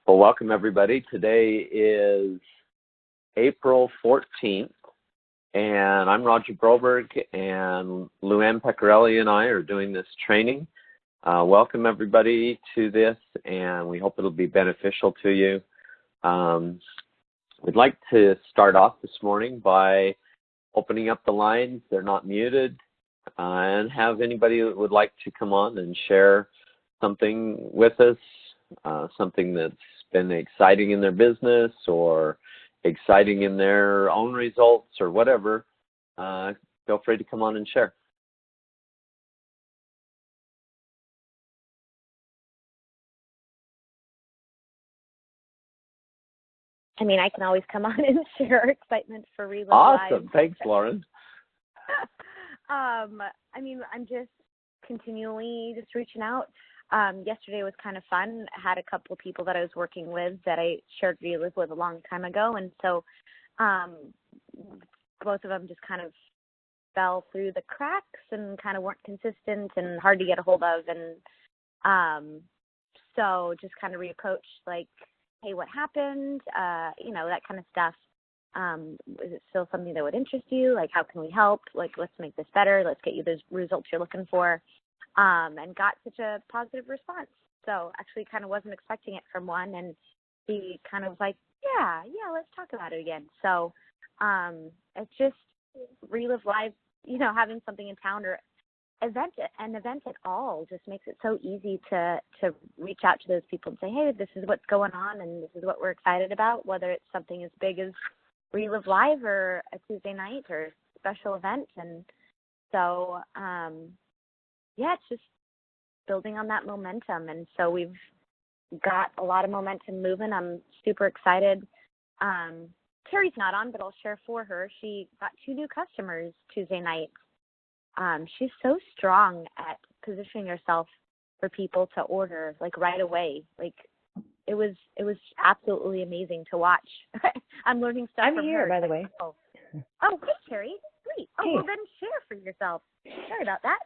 Well, welcome everybody. Today is April 14th, and I'm Roger Broberg, and Luann Pecorelli and I are doing this training. Welcome everybody to this, and we hope it'll be beneficial to you. We'd like to start off this morning by opening up the lines. They're not muted, and have anybody that would like to come on and share something with us, something that's been exciting in their business or exciting in their own results or whatever. Feel free to come on and share. I mean, I can always come on and share our excitement for Relive Live. Awesome. Thanks, Lauren. I mean, I'm just continually just reaching out. Yesterday was kind of fun. I had a couple of people that I was working with that I shared Relive with a long time ago. And so both of them just kind of fell through the cracks and kind of weren't consistent and hard to get a hold of. And so just kind of reapproached, like, hey, what happened? That kind of stuff. Is it still something that would interest you? Like, how can we help? Like, let's make this better. Let's get you those results you're looking for. And got such a positive response. So actually kind of wasn't expecting it from one. And he kind of was like, yeah, let's talk about it again. So it's just Relive Live, having something in town or an event at all just makes it so easy to reach out to those people and say, hey, this is what's going on and this is what we're excited about, whether it's something as big as Relive Live or a Tuesday night or a special event. And so, it's just building on that momentum. And so we've got a lot of momentum moving. I'm super excited. Carrie's not on, but I'll share for her. She got 2 new customers Tuesday night. She's so strong at positioning herself for people to order, like, right away. Like, it was absolutely amazing to watch. I'm learning stuff from here, her. By the way. Oh, hey, Carrie. Great. Oh, well, then share for yourself. Sorry about that.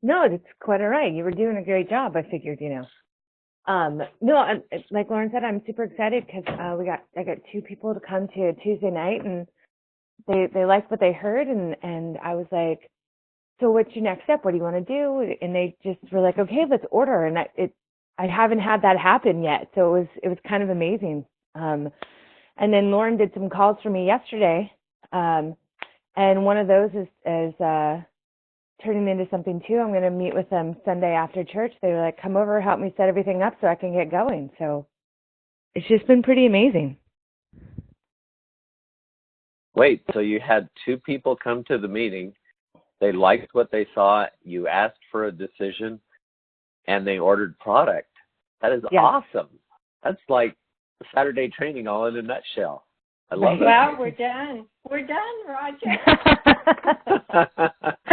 No, it's quite all right. You were doing a great job, I figured, like Lauren said, I'm super excited because I got 2 people to come to a Tuesday night, and they liked what they heard, and I was like, so what's your next step? What do you want to do? And they just were like, okay, let's order. And I haven't had that happen yet, so it was kind of amazing. And then Lauren did some calls for me yesterday, and one of those is turning into something too. I'm going to meet with them Sunday after church. They were like, come over, help me set everything up so I can get going. So it's just been pretty amazing. Wait, so you had 2 people come to the meeting. They liked what they saw. You asked for a decision, and they ordered product. That is awesome. That's like Saturday training all in a nutshell. I love it. Well, we're done. We're done, Roger.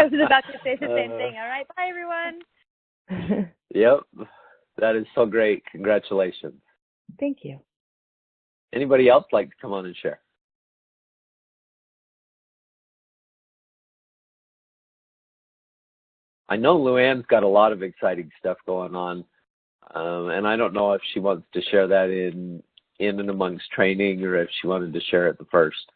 I was about to say the same thing. All right, bye, everyone. Yep, that is so great. Congratulations. Thank you. Anybody else like to come on and share? I know Luann's got a lot of exciting stuff going on, and I don't know if she wants to share that in and amongst training or if she wanted to share it the first.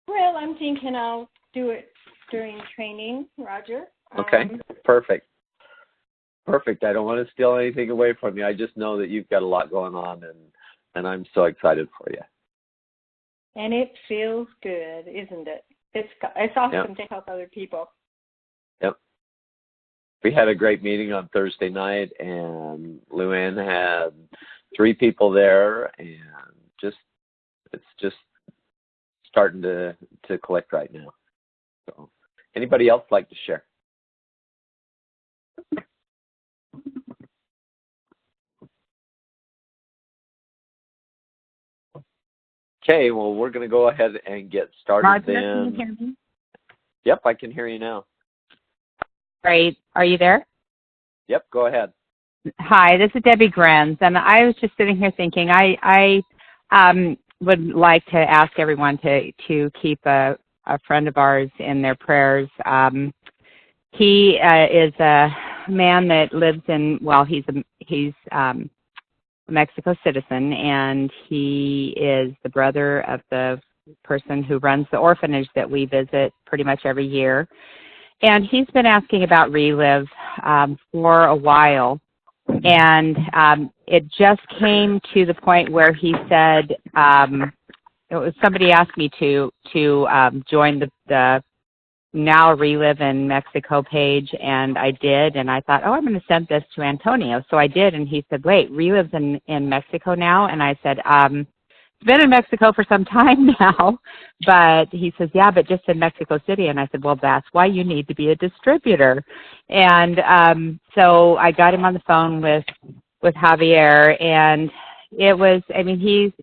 Well, I'm thinking I'll do it during training, Roger. Okay, perfect. I don't want to steal anything away from you. I just know that you've got a lot going on, and I'm so excited for you. And it feels good, isn't it? It's awesome to help other people. Yep. We had a great meeting on Thursday night, and Luann had 3 people there, and it's just starting to collect right now. So, anybody else like to share? Okay, well, we're going to go ahead and get started. Roger, then. can you hear me? Yep, I can hear you now. Great. Are you there? Yep, go ahead. Hi, this is Debbie Grenz, and I was just sitting here thinking I would like to ask everyone to keep a friend of ours in their prayers. He is a man that lives in, well, he's Mexico citizen, and he is the brother of the person who runs the orphanage that we visit pretty much every year. And he's been asking about Relive for a while. And it just came to the point where he said, somebody asked me to join the Now Relive in Mexico page, and I did, and I thought, oh, I'm going to send this to Antonio. So I did, and he said, wait, Relive's in Mexico now? And I said, it's been in Mexico for some time now, but he says, yeah, but just in Mexico City. And I said, well, that's why you need to be a distributor. And so I got him on the phone with Javier, and it was, I mean,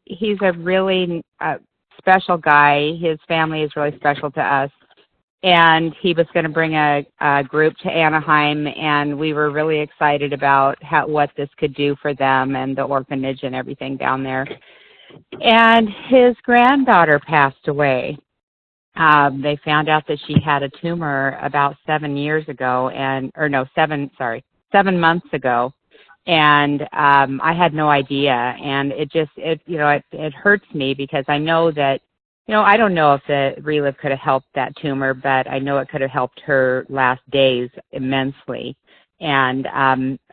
he's a really special guy. His family is really special to us. And he was going to bring a group to Anaheim, and we were really excited about what this could do for them and the orphanage and everything down there. And his granddaughter passed away. They found out that she had a tumor about 7 months ago. And I had no idea. And it hurts me because I know that, I don't know if the Relive could have helped that tumor, but I know it could have helped her last days immensely. And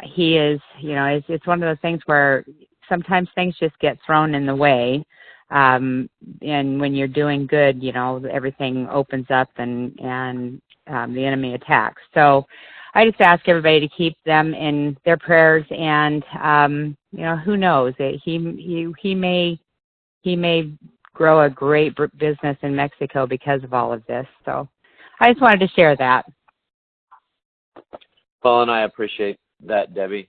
he is, it's one of those things where sometimes things just get thrown in the way. And when you're doing good, everything opens up and the enemy attacks. So I just ask everybody to keep them in their prayers, and who knows? He may grow a great business in Mexico because of all of this. So I just wanted to share that. Well, and I appreciate that, Debbie.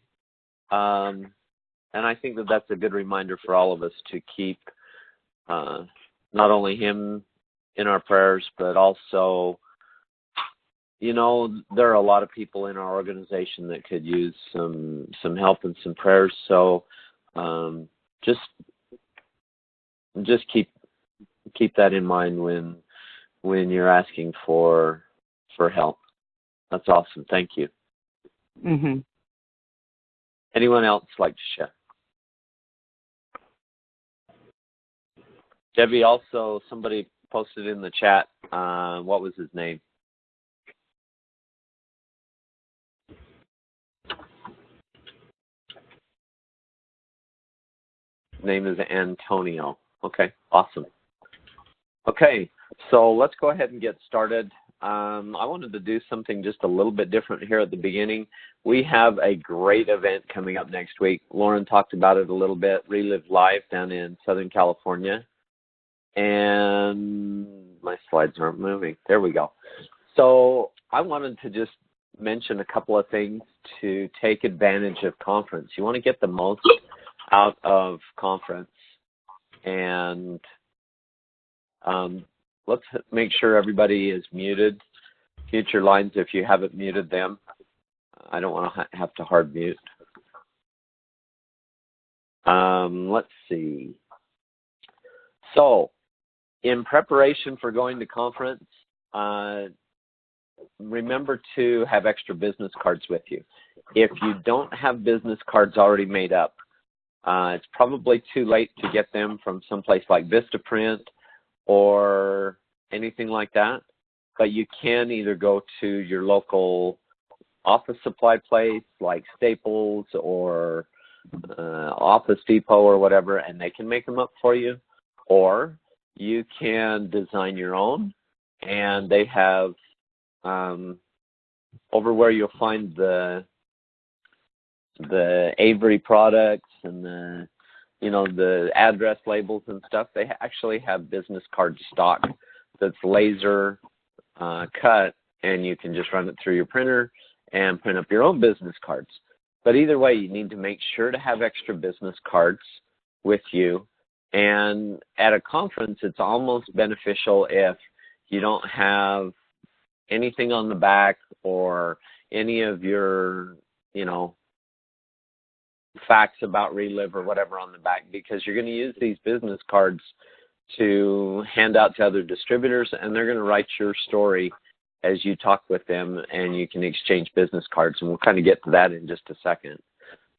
And I think that that's a good reminder for all of us to keep not only him in our prayers, but also, there are a lot of people in our organization that could use some help and some prayers. So just keep that in mind when you're asking for help. That's awesome. Thank you. Mm-hmm. Anyone else like to share? Debbie, also somebody posted in the chat, what was his name? Name is Antonio. Okay, awesome. Okay, so let's go ahead and get started. I wanted to do something just a little bit different here at the beginning. We have a great event coming up next week. Lauren talked about it a little bit, Relive Live down in Southern California. And my slides aren't moving. There we go. So I wanted to just mention a couple of things to take advantage of conference. You want to get the most out of conference. And let's make sure everybody is muted. Mute your lines if you haven't muted them. I don't want to have to hard mute. Let's see. So, in preparation for going to conference, remember to have extra business cards with you. If you don't have business cards already made up, it's probably too late to get them from someplace like Vistaprint or anything like that, but you can either go to your local office supply place like Staples or Office Depot or whatever, and they can make them up for you, or you can design your own, and they have over where you'll find the Avery products and the address labels and stuff. They actually have business card stock that's laser cut, and you can just run it through your printer and print up your own business cards. But either way, you need to make sure to have extra business cards with you. And at a conference, it's almost beneficial if you don't have anything on the back or any of your, facts about Relive or whatever on the back, because you're going to use these business cards to hand out to other distributors, and they're going to write your story as you talk with them, and you can exchange business cards, and we'll kind of get to that in just a second.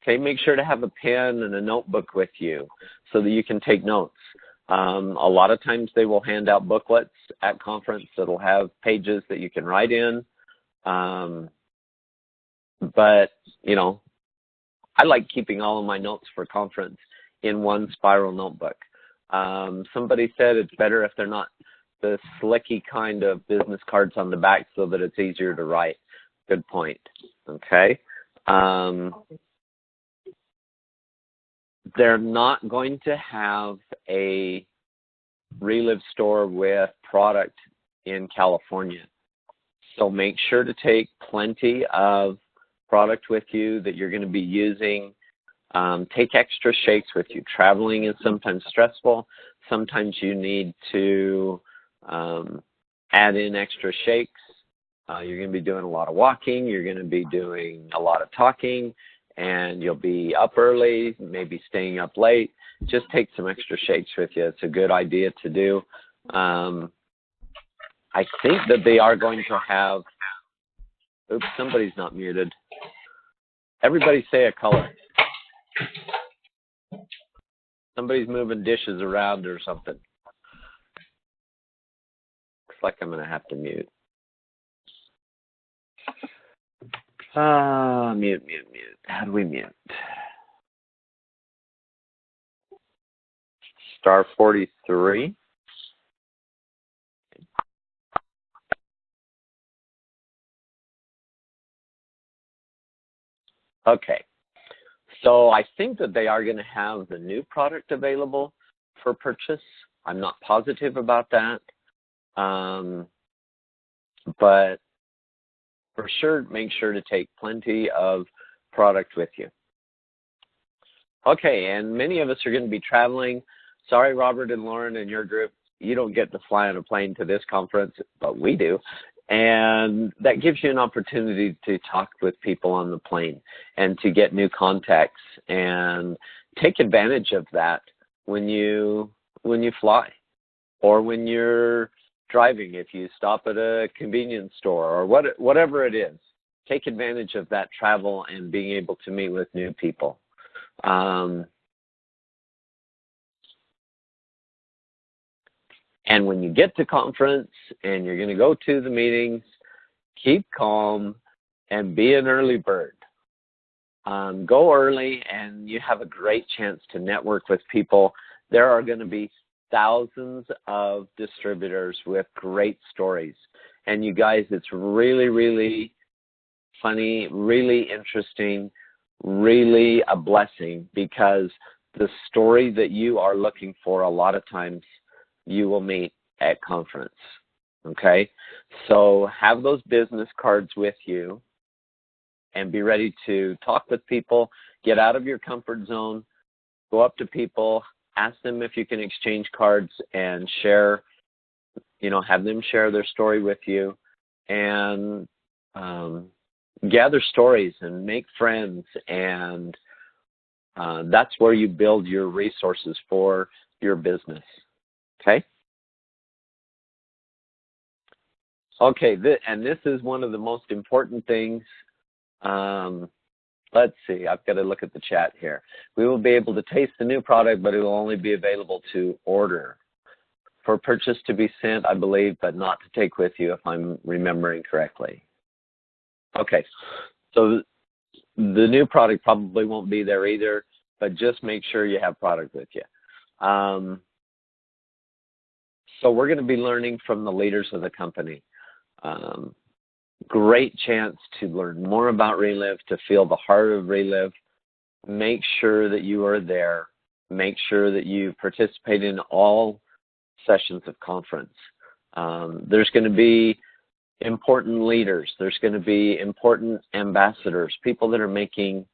Okay, make sure to have a pen and a notebook with you so that you can take notes. A lot of times they will hand out booklets at conference that'll have pages that you can write in. But, you know, I like keeping all of my notes for conference in one spiral notebook. Somebody said it's better if they're not the slicky kind of business cards on the back so that it's easier to write. Good point. Okay. They're not going to have a Relive store with product in California. So make sure to take plenty of product with you that you're going to be using. Take extra shakes with you. Traveling is sometimes stressful. Sometimes you need to add in extra shakes. You're going to be doing a lot of walking. You're going to be doing a lot of talking, and you'll be up early, maybe staying up late. Just take some extra shakes with you. It's a good idea to do. I think that they are going to have, oops, somebody's not muted. Everybody say a color. Somebody's moving dishes around or something. Looks like I'm going to have to mute. Mute. How do we mute? Star 43. Okay. So I think that they are going to have the new product available for purchase. I'm not positive about that. But for sure, make sure to take plenty of product with you. Okay, and many of us are going to be traveling. Sorry, Robert and Lauren and your group, you don't get to fly on a plane to this conference, but we do. And that gives you an opportunity to talk with people on the plane and to get new contacts, and take advantage of that when you fly, or when you're driving. If you stop at a convenience store or whatever it is, take advantage of that travel and being able to meet with new people. And when you get to conference and you're going to go to the meetings, keep calm and be an early bird. Go early and you have a great chance to network with people. There are going to be thousands of distributors with great stories. And you guys, it's really, really funny, really interesting, really a blessing, because the story that you are looking for, a lot of times you will meet at conference. Okay? So have those business cards with you and be ready to talk with people, get out of your comfort zone, go up to people, ask them if you can exchange cards and share, have them share their story with you, and gather stories and make friends. And that's where you build your resources for your business. Okay? Okay, and this is one of the most important things. Let's see, I've got to look at the chat here. We will be able to taste the new product, but it will only be available to order. For purchase to be sent, I believe, but not to take with you, if I'm remembering correctly. Okay, so the new product probably won't be there either, but just make sure you have product with you. So we're going to be learning from the leaders of the company. Great chance to learn more about Relive, to feel the heart of Relive. Make sure that you are there. Make sure that you participate in all sessions of conference. There's going to be important leaders. There's going to be important ambassadors, people that are making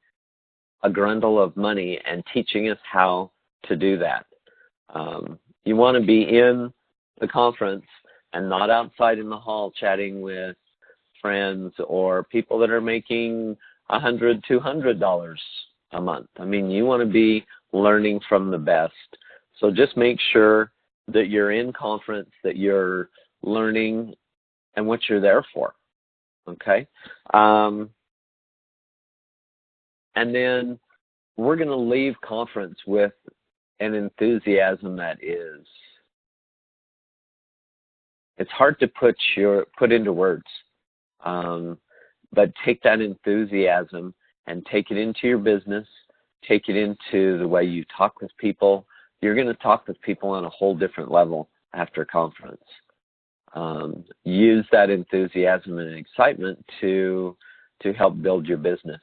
a grundle of money and teaching us how to do that. You want to be in the conference and not outside in the hall chatting with friends or people that are making $100, $200 a month. I mean, you want to be learning from the best. So just make sure that you're in conference, that you're learning and what you're there for. Okay? And then we're going to leave conference with an enthusiasm that is, it's hard to put into words, but take that enthusiasm and take it into your business, take it into the way you talk with people. You're going to talk with people on a whole different level after conference. Use that enthusiasm and excitement to help build your business.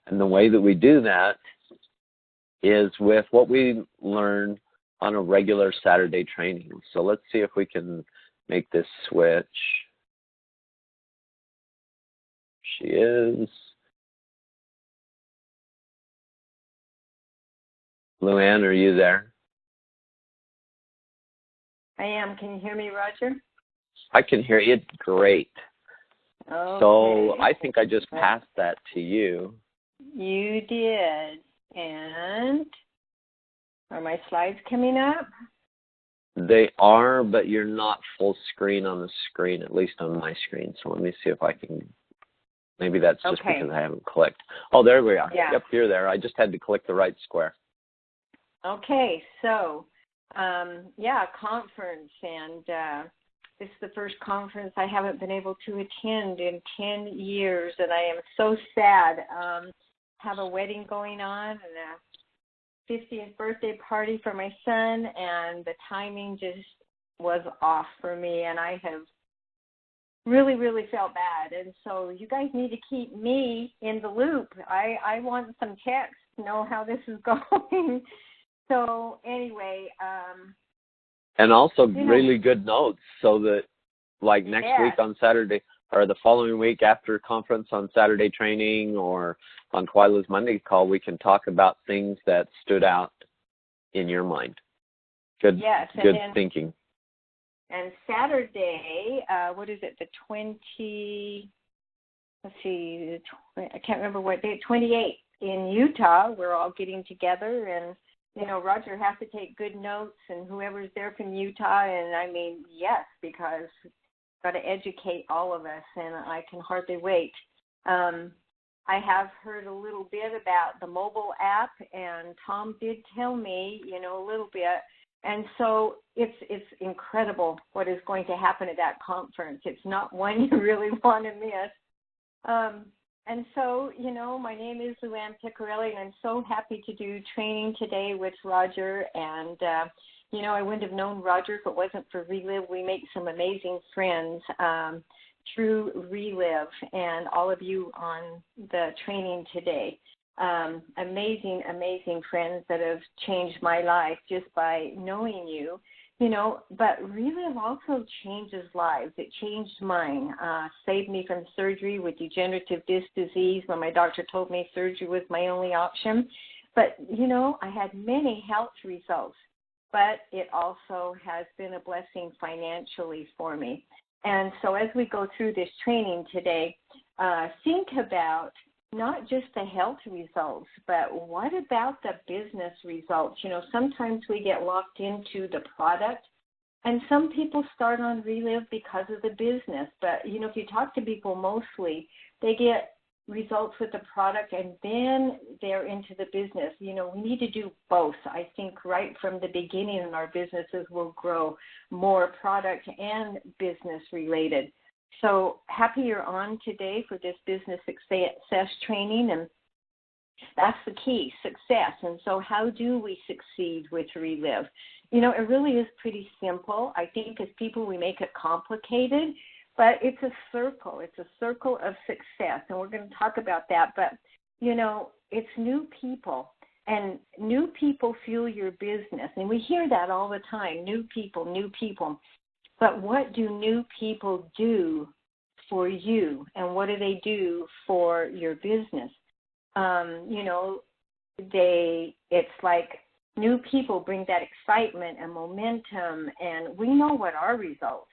And the way that we do that is with what we learn on a regular Saturday training. So let's see if we can make this switch. She is. Luann, are you there? I am. Can you hear me, Roger? I can hear you. Great. Okay. So I think I just passed that to you. You did. And are my slides coming up? They are, but you're not full screen on the screen, at least on my screen. So let me see if I can. Maybe that's just because I haven't clicked. Oh, there we are. Yeah. Yep, you're there. I just had to click the right square. Okay, so, conference, and this is the first conference I haven't been able to attend in 10 years, and I am so sad. Have a wedding going on and a 50th birthday party for my son, and the timing just was off for me, and I have really, really felt bad. And so you guys need to keep me in the loop. I want some checks to know how this is going. So anyway, and also really good notes so that like next week on Saturday or the following week after conference on Saturday training or on Twyla's Monday call, we can talk about things that stood out in your mind. Good thinking. And Saturday, what is it, the 20, let's see, I can't remember what day, 28th in Utah, we're all getting together, and Roger has to take good notes, and whoever's there from Utah, and I mean, yes, because got to educate all of us, and I can hardly wait. I have heard a little bit about the mobile app, and Tom did tell me, a little bit, and so it's incredible what is going to happen at that conference. It's not one you really want to miss. And so, my name is Luann Pecorelli, and I'm so happy to do training today with Roger. And, I wouldn't have known Roger if it wasn't for Relive. We make some amazing friends through Relive, and all of you on the training today. Amazing, amazing friends that have changed my life just by knowing you. But Relive also changes lives. It changed mine, saved me from surgery with degenerative disc disease when my doctor told me surgery was my only option. But, I had many health results, but it also has been a blessing financially for me. And so as we go through this training today, think about not just the health results, but what about the business results? Sometimes we get locked into the product, and some people start on Relive because of the business. But, if you talk to people mostly, they get results with the product, and then they're into the business. We need to do both. I think right from the beginning in our businesses will grow more product and business related. So happy you're on today for this business success training, and that's the key, success. And so how do we succeed with Relive? It really is pretty simple. I think as people we make it complicated, but it's a circle. It's a circle of success, and we're going to talk about that. But, it's new people, and new people fuel your business. And we hear that all the time, new people, new people. But what do new people do for you, and what do they do for your business? It's like new people bring that excitement and momentum, and we know what our results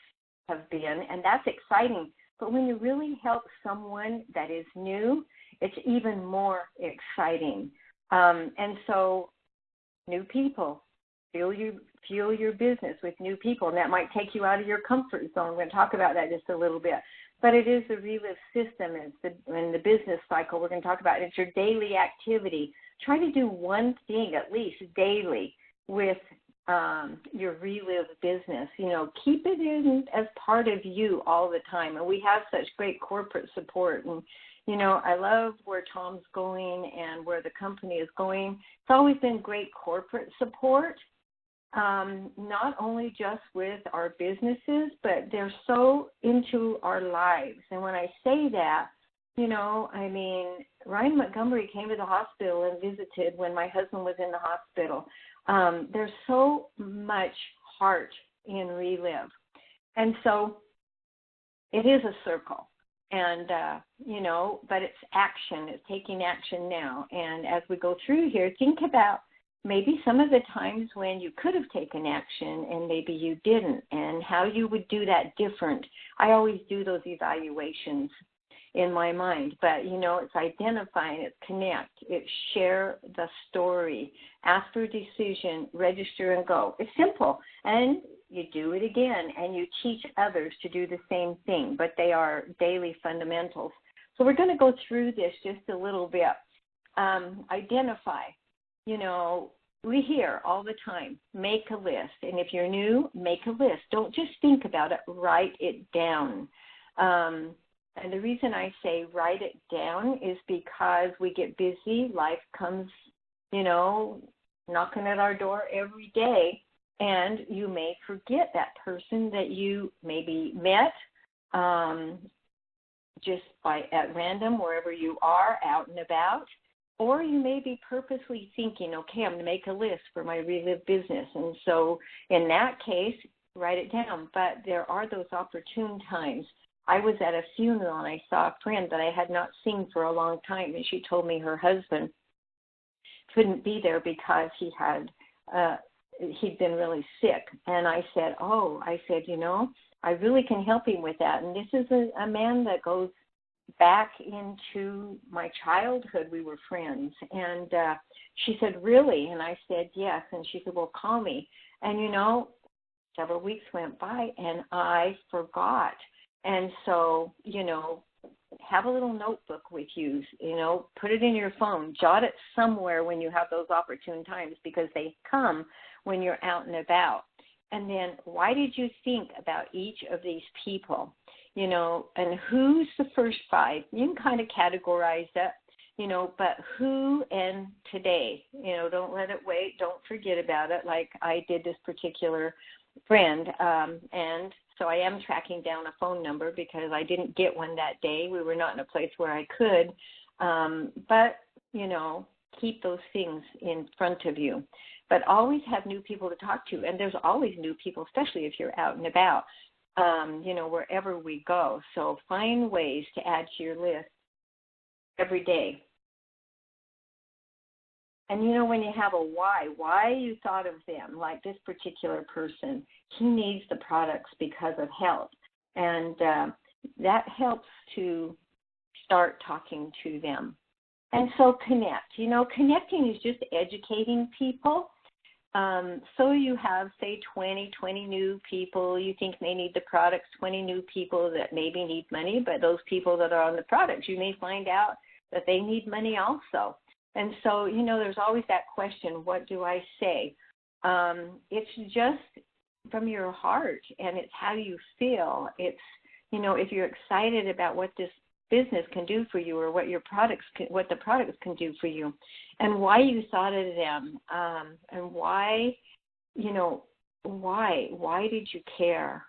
have been, and that's exciting. But when you really help someone that is new, it's even more exciting. And so new people, fuel your business with new people, and that might take you out of your comfort zone. We're going to talk about that just a little bit. but it is the relive system. It's in the business cycle we're going to talk about. It's your daily activity. Try to do one thing at least daily with your relive business. Keep it in as part of you all the time. And we have such great corporate support. And, I love where Tom's going and where the company is going. It's always been great corporate support, not only just with our businesses, but they're so into our lives. And when I say that, Ryan Montgomery came to the hospital and visited when my husband was in the hospital. There's so much heart in Relive. And so it is a circle. And, but it's action. It's taking action now. And as we go through here, think about maybe some of the times when you could have taken action and maybe you didn't, and how you would do that different. I always do those evaluations in my mind, but it's identifying, it's connect, it's share the story, ask for a decision, register and go. It's simple, and you do it again, and you teach others to do the same thing, but they are daily fundamentals. So we're going to go through this just a little bit. Identify, we hear all the time, make a list, and if you're new, make a list. Don't just think about it, write it down. And the reason I say write it down is because we get busy. Life comes, knocking at our door every day, and you may forget that person that you maybe met just at random, wherever you are, out and about. Or you may be purposely thinking, okay, I'm going to make a list for my Relive business. And so in that case, write it down. But there are those opportune times. I was at a funeral and I saw a friend that I had not seen for a long time, and she told me her husband couldn't be there because he'd been really sick. And I said, I really can help him with that. And this is a man that goes back into my childhood. We were friends. And she said, really? And I said, yes. And she said, well, call me. And, several weeks went by and I forgot. And so, have a little notebook with you, put it in your phone, jot it somewhere when you have those opportune times, because they come when you're out and about. And then why did you think about each of these people, and who's the first 5? You can kind of categorize it, but who and today, don't let it wait. Don't forget about it like I did this particular friend. And so I am tracking down a phone number because I didn't get one that day. We were not in a place where I could. But, keep those things in front of you. But always have new people to talk to. And there's always new people, especially if you're out and about, wherever we go. So find ways to add to your list every day. And, when you have a why you thought of them, like this particular person, he needs the products because of health. And that helps to start talking to them. And so connect. Connecting is just educating people. So you have, say, 20 new people you think may need the products, 20 new people that maybe need money, but those people that are on the products, you may find out that they need money also. And so, there's always that question, what do I say? It's just from your heart, and it's how you feel. It's, if you're excited about what this business can do for you, or what what the products can do for you, and why you thought of them, and why did you care?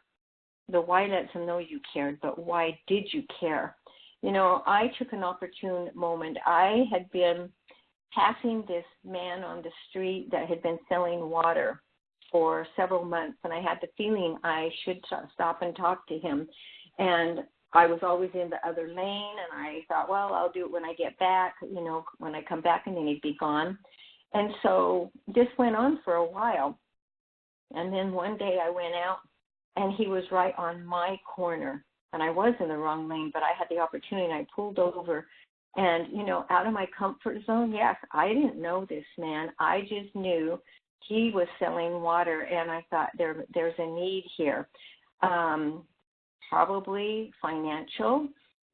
The why lets them know you cared, but why did you care? I took an opportune moment. I had been passing this man on the street that had been selling water for several months, and I had the feeling I should stop and talk to him. And I was always in the other lane, and I thought, well, I'll do it when I get back, when I come back, and then he'd be gone. And so this went on for a while. And then one day I went out, and he was right on my corner. And I was in the wrong lane, but I had the opportunity, and I pulled over. And, out of my comfort zone, yes, I didn't know this man. I just knew he was selling water, and I thought there's a need here. probably financial,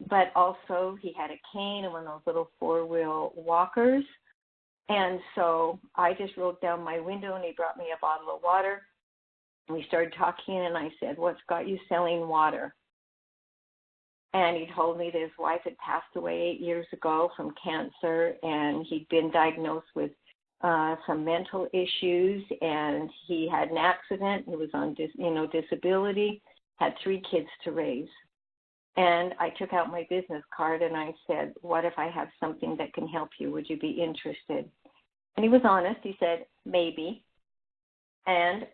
but also he had a cane and one of those little four-wheel walkers. And so I just rolled down my window and he brought me a bottle of water. We started talking and I said, "What's got you selling water?" And he told me that his wife had passed away 8 years ago from cancer, and he'd been diagnosed with some mental issues, and he had an accident. He was on disability, had 3 kids to raise. And I took out my business card and I said, "What if I have something that can help you? Would you be interested?" And he was honest. He said, "Maybe." And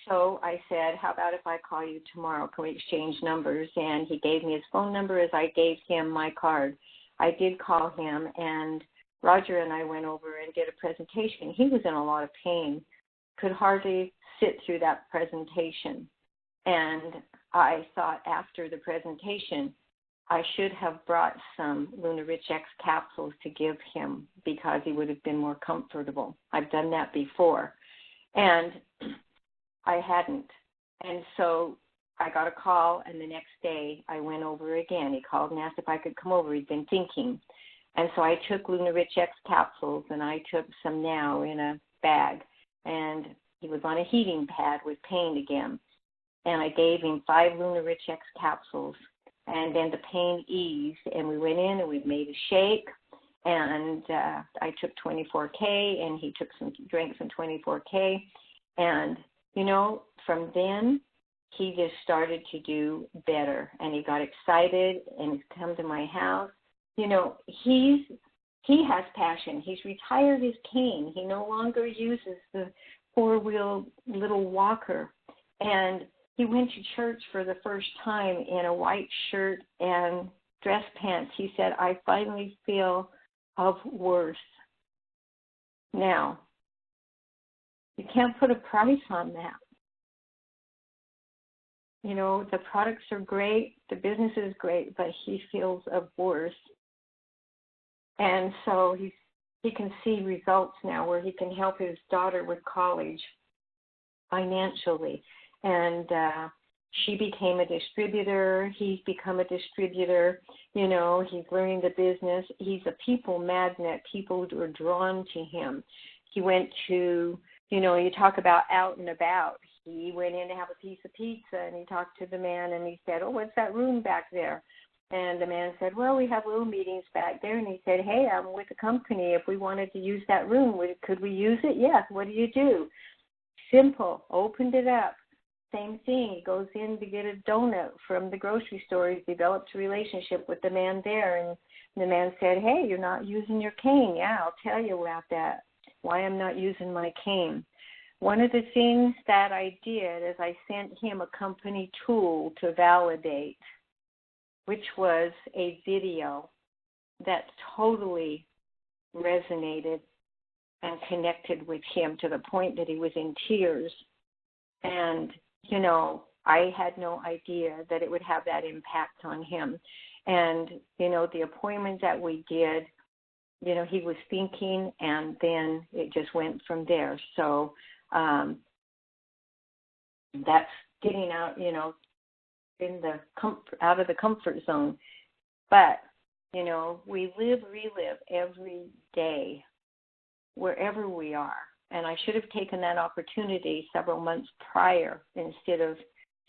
so I said, "How about if I call you tomorrow? Can we exchange numbers?" And he gave me his phone number as I gave him my card. I did call him, and Roger and I went over and did a presentation. He was in a lot of pain, could hardly sit through that presentation. And I thought after the presentation, I should have brought some Luna Rich X capsules to give him because he would have been more comfortable. I've done that before. And I hadn't. And so I got a call, and the next day I went over again. He called and asked if I could come over. He'd been thinking. And so I took Luna Rich X capsules, and I took some now in a bag. And he was on a heating pad with pain again. And I gave him 5 Luna Rich X capsules. And then the pain eased, and we went in and we made a shake. And I took 24K, and he drank some 24K. And from then, he just started to do better, and he got excited, and he's come to my house. He has passion. He's retired his cane. He no longer uses the 4-wheel little walker, and he went to church for the first time in a white shirt and dress pants. He said, "I finally feel of worth." Now, you can't put a price on that. The products are great, the business is great, but he feels of worth. And so he can see results now where he can help his daughter with college financially. And she became a distributor. He's become a distributor. He's learning the business. He's a people magnet. People are drawn to him. He went to, you talk about out and about. He went in to have a piece of pizza, and he talked to the man, and he said, "Oh, what's that room back there?" And the man said, "Well, we have little meetings back there." And he said, "Hey, I'm with the company. If we wanted to use that room, could we use it?" "Yes." "What do you do?" Simple. Opened it up. Same thing. He goes in to get a donut from the grocery store. He's developed a relationship with the man there. And the man said, "Hey, you're not using your cane." "Yeah, I'll tell you about that. Why I'm not using my cane." One of the things that I did is I sent him a company tool to validate, which was a video that totally resonated and connected with him to the point that he was in tears. And, I had no idea that it would have that impact on him. And, the appointment that we did, he was thinking, and then it just went from there. So that's getting out, in the out of the comfort zone. But, we relive every day wherever we are. And I should have taken that opportunity several months prior instead of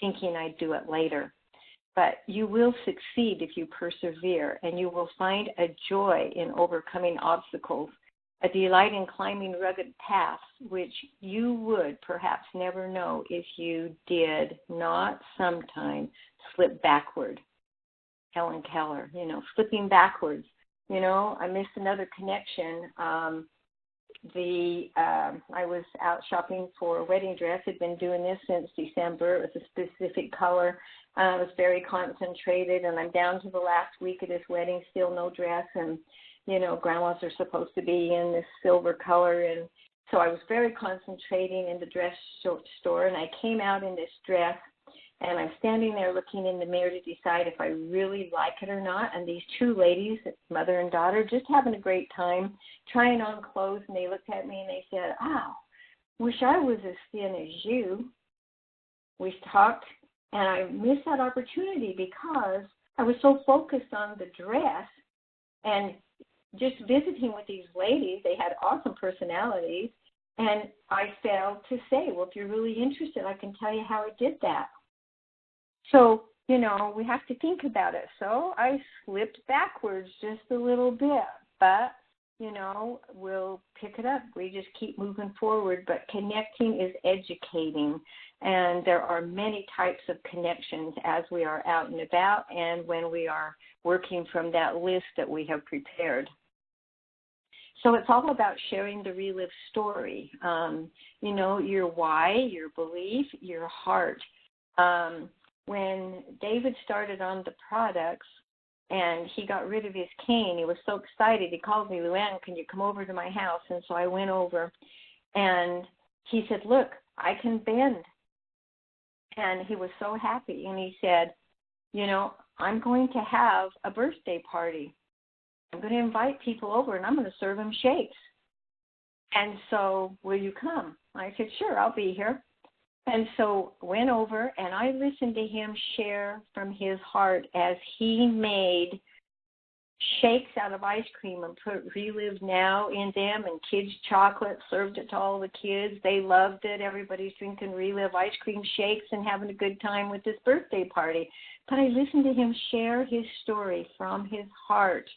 thinking I'd do it later. But you will succeed if you persevere, and you will find a joy in overcoming obstacles, a delight in climbing rugged paths, which you would perhaps never know if you did not sometime slip backward. Helen Keller, slipping backwards. I missed another connection. I was out shopping for a wedding dress. I'd been doing this since December. It was a specific color. I was very concentrated, and I'm down to the last week of this wedding, still no dress, and grandmas are supposed to be in this silver color, and so I was very concentrating in the dress store, and I came out in this dress, and I'm standing there looking in the mirror to decide if I really like it or not, and these 2 ladies, mother and daughter, just having a great time, trying on clothes, and they looked at me and they said, "Oh, wish I was as thin as you." We talked, And I missed that opportunity because I was so focused on the dress and just visiting with these ladies. They had awesome personalities. And I failed to say, well, if you're really interested, I can tell you how I did that. So, we have to think about it. So I slipped backwards just a little bit. But, we'll pick it up. We just keep moving forward. But connecting is educating. And there are many types of connections as we are out and about and when we are working from that list that we have prepared. So it's all about sharing the Relive story, your why, your belief, your heart. When David started on the products and he got rid of his cane, he was so excited. He called me, Luann, can you come over to my house? And so I went over and he said, look, I can bend. And he was so happy. And he said, I'm going to have a birthday party. I'm going to invite people over and I'm going to serve them shakes. And so, will you come? I said, sure, I'll be here. And so went over and I listened to him share from his heart as he made shakes out of ice cream and put Relive Now in them and kids' chocolate, served it to all the kids. They loved it. Everybody's drinking Relive ice cream shakes and having a good time with this birthday party. But I listened to him share his story from his heart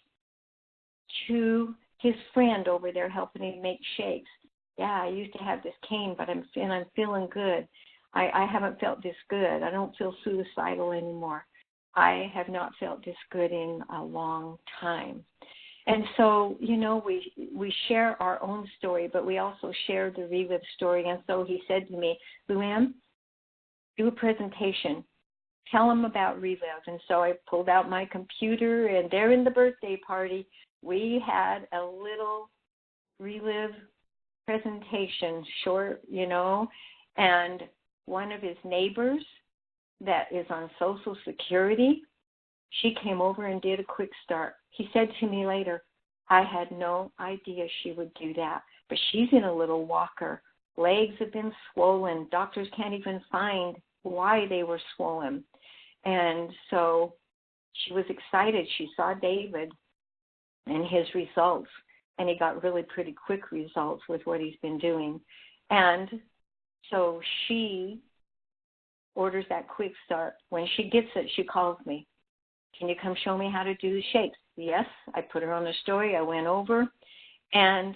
to his friend over there helping him make shakes. Yeah, I used to have this cane, but I'm feeling good. I haven't felt this good. I don't feel suicidal anymore. I have not felt this good in a long time. And so, we share our own story, but we also share the Relive story. And so he said to me, Luann, do a presentation. Tell them about Relive. And so I pulled out my computer, and there in the birthday party, we had a little Relive presentation, short, and one of his neighbors that is on Social Security, she came over and did a quick start. He said to me later, I had no idea she would do that, but she's in a little walker. Legs have been swollen. Doctors can't even find why they were swollen. And so she was excited. She saw David and his results, and he got really pretty quick results with what he's been doing. And so she orders that quick start. When she gets it, she calls me. Can you come show me how to do the shakes? Yes, I put her on the story. I went over, and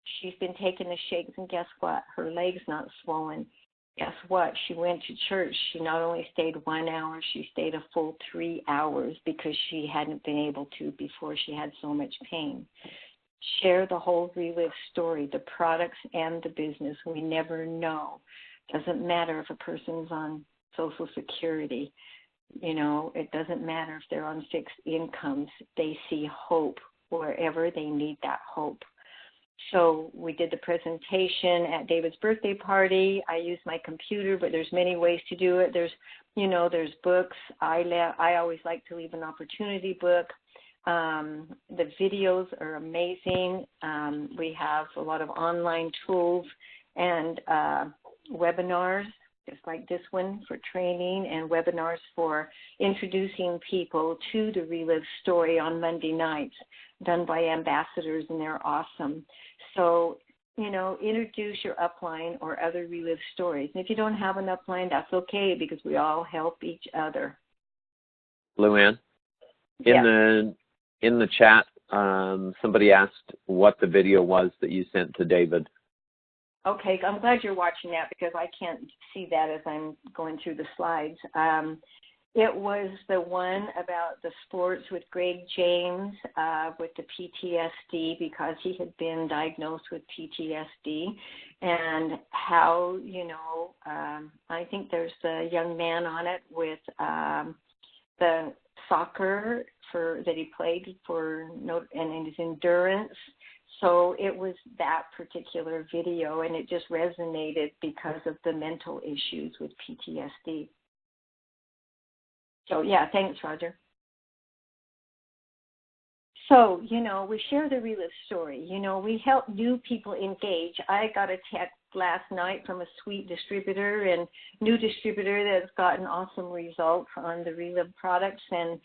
she's been taking the shakes, and guess what? Her leg's not swollen. Guess what? She went to church. She not only stayed 1 hour, she stayed a full 3 hours because she hadn't been able to before she had so much pain. Share the whole Relive story, the products and the business. We never know. Doesn't matter if a person's on Social Security. It doesn't matter if they're on fixed incomes. They see hope wherever they need that hope. So we did the presentation at David's birthday party. I used my computer, but there's many ways to do it. There's books. I always like to leave an opportunity book. The videos are amazing. We have a lot of online tools and webinars, just like this one for training, and webinars for introducing people to the Relive story on Monday nights, done by ambassadors, and they're awesome. So, introduce your upline or other Relive stories. And if you don't have an upline, that's okay because we all help each other. Luann, in the chat, somebody asked what the video was that you sent to David. Okay, I'm glad you're watching that because I can't see that as I'm going through the slides. It was the one about the sports with Greg James with the PTSD because he had been diagnosed with PTSD, and how, I think there's the young man on it with the soccer that he played for and his endurance. So it was that particular video, and it just resonated because of the mental issues with PTSD. So, yeah, thanks, Roger. So, we share the Relive story. We help new people engage. I got a text last night from a sweet distributor and new distributor that's gotten awesome results on the Relive products, and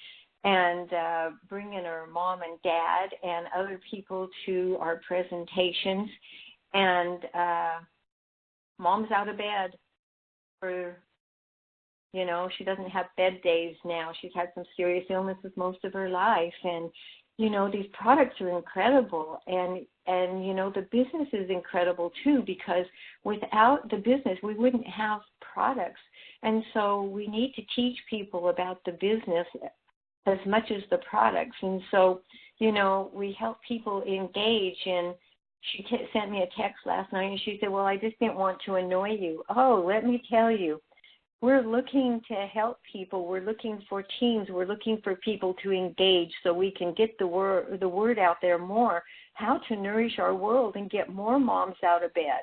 bringing her mom and dad and other people to our presentations. And mom's out of bed for, she doesn't have bed days now. She's had some serious illnesses most of her life. And, these products are incredible. And the business is incredible too, because without the business, we wouldn't have products. And so we need to teach people about the business as much as the products. And so, we help people engage. And she sent me a text last night, and she said, well, I just didn't want to annoy you. Oh, let me tell you, we're looking to help people. We're looking for teams. We're looking for people to engage so we can get the word out there more, how to nourish our world and get more moms out of bed,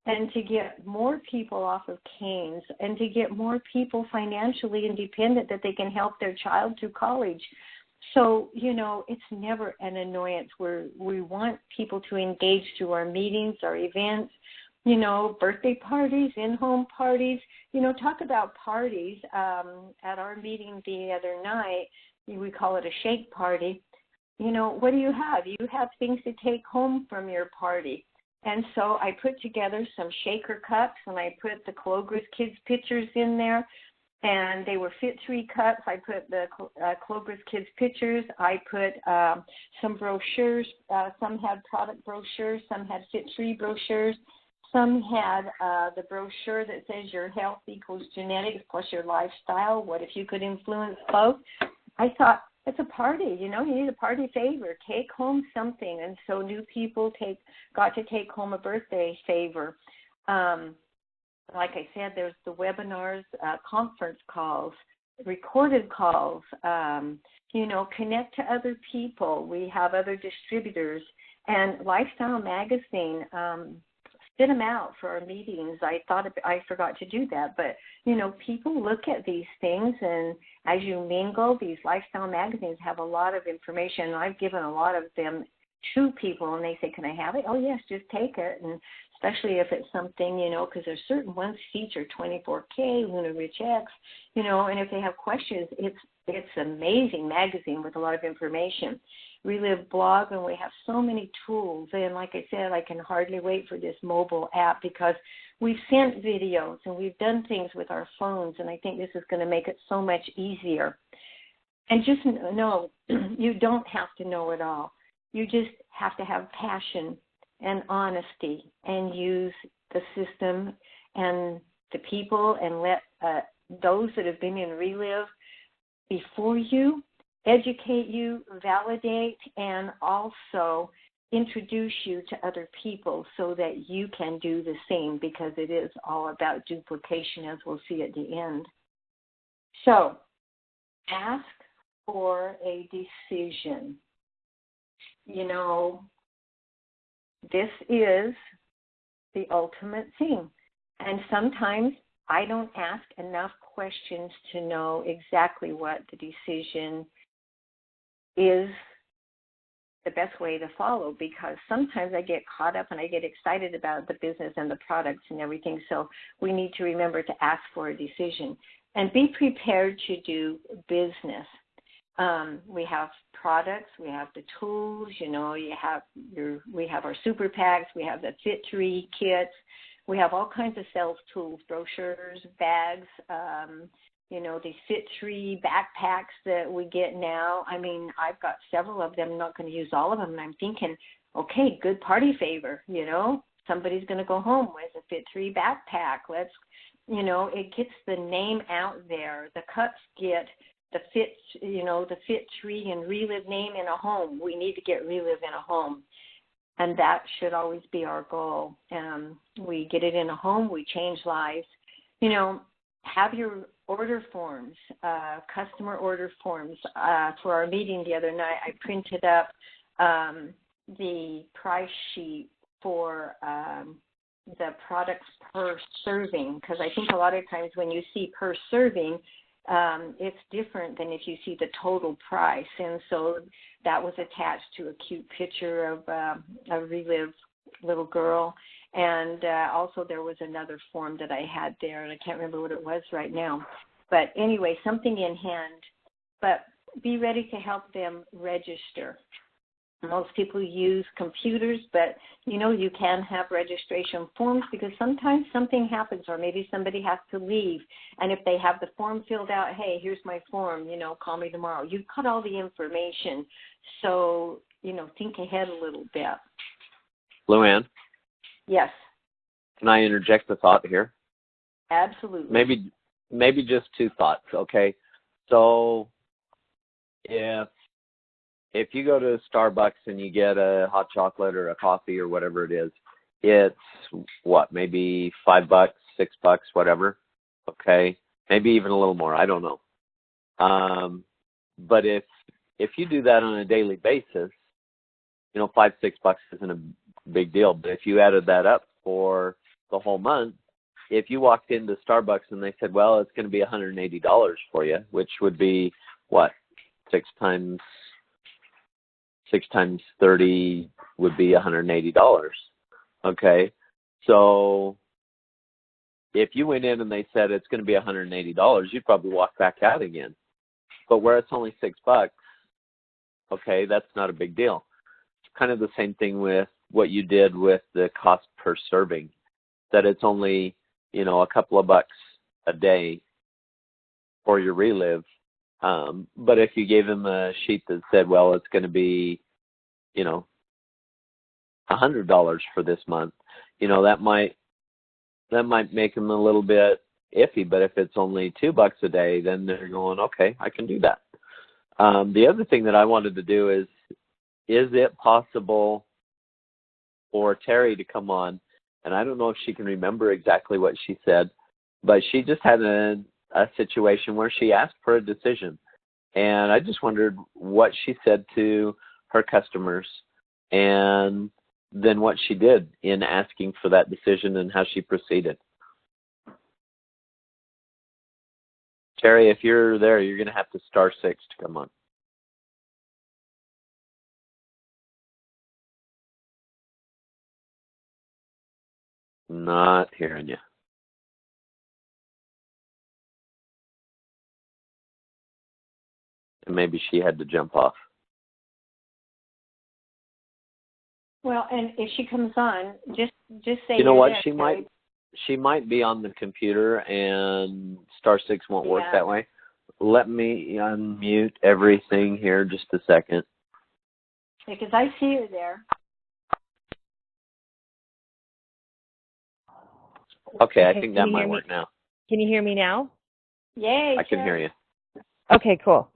and to get more people off of canes, and to get more people financially independent that they can help their child through college. So, it's never an annoyance. We want people to engage through our meetings, our events, birthday parties, in-home parties. Talk about parties. At our meeting the other night, we call it a shake party. What do you have? You have things to take home from your party. And so I put together some shaker cups, and I put the Clogra's Kids pictures in there, and they were Fit 3 cups. I put the Clogra's Kids pictures. I put some brochures. Some had product brochures. Some had Fit 3 brochures. Some had the brochure that says your health equals genetics plus your lifestyle. What if you could influence both? I thought, it's a party, you need a party favor. Take home something. And so new people got to take home a birthday favor. Like I said, there's the webinars, conference calls, recorded calls, connect to other people. We have other distributors. And Lifestyle Magazine, spit them out for our meetings. I forgot to do that, but people look at these things, and as you mingle, these lifestyle magazines have a lot of information. I've given a lot of them to people, and they say, "Can I have it?" "Oh yes, just take it." And especially if it's something, because there's certain ones feature 24K, Luna Rich X, and if they have questions, it's an amazing magazine with a lot of information. Relive blog, and we have so many tools. And like I said, I can hardly wait for this mobile app, because we've sent videos and we've done things with our phones, and I think this is going to make it so much easier. And just know, you don't have to know it all. You just have to have passion and honesty, and use the system and the people, and let those that have been in Relive before you educate you, validate, and also introduce you to other people so that you can do the same, because it is all about duplication, as we'll see at the end. So ask for a decision. This is the ultimate thing. And sometimes I don't ask enough questions to know exactly what the decision is the best way to follow, because sometimes I get caught up and I get excited about the business and the products and everything. So we need to remember to ask for a decision and be prepared to do business. We have products, we have the tools, we have our super packs, we have the Fit 3 kits, we have all kinds of sales tools, brochures, bags, these Fit 3 backpacks that we get now. I mean, I've got several of them. I'm not going to use all of them. And I'm thinking, okay, good party favor. Somebody's going to go home with a Fit 3 backpack. Let's, it gets the name out there. The cups get the Fit 3 and Relive name in a home. We need to get Relive in a home. And that should always be our goal. We get it in a home, we change lives. Have your order forms, customer order forms. For our meeting the other night, I printed up the price sheet for the products per serving, because I think a lot of times when you see per serving, it's different than if you see the total price. And so that was attached to a cute picture of a Relive little girl. And also there was another form that I had there, and I can't remember what it was right now. But anyway, something in hand. But be ready to help them register. Most people use computers, but, you can have registration forms because sometimes something happens or maybe somebody has to leave. And if they have the form filled out, hey, here's my form, call me tomorrow. You've got all the information. So, think ahead a little bit. Luann? Yes. Can I interject a thought here? Absolutely. Maybe just two thoughts, okay? So if you go to Starbucks and you get a hot chocolate or a coffee or whatever it is, it's what, maybe $5, $6, whatever, okay? Maybe even a little more, I don't know. But if you do that on a daily basis, $5, $6 isn't a big deal. But if you added that up for the whole month, if you walked into Starbucks and they said, well, it's going to be $180 for you, which would be what, 6 times 30 would be $180. Okay. So if you went in and they said it's going to be $180, you'd probably walk back out again. But where it's only $6, okay, that's not a big deal. It's kind of the same thing with what you did with the cost per serving, that it's only, a couple of bucks a day for your relive. But if you gave them a sheet that said, well, it's going to be, $100 for this month, that might make them a little bit iffy. But if it's only $2 a day, then they're going, okay, I can do that. The other thing that I wanted to do is it possible for Terry to come on? And I don't know if she can remember exactly what she said, but she just had a situation where she asked for a decision. And I just wondered what she said to her customers and then what she did in asking for that decision and how she proceeded. Terry, if you're there, you're going to have to star 6 to come on. Not hearing you. And maybe she had to jump off. Well, and if she comes on, just say. You know what? She might be on the computer, and star 6 won't work that way. Let me unmute everything here just a second. Because I see her there. Okay, I think that might work now. Can you hear me now? Yay! I can hear you. Okay, cool.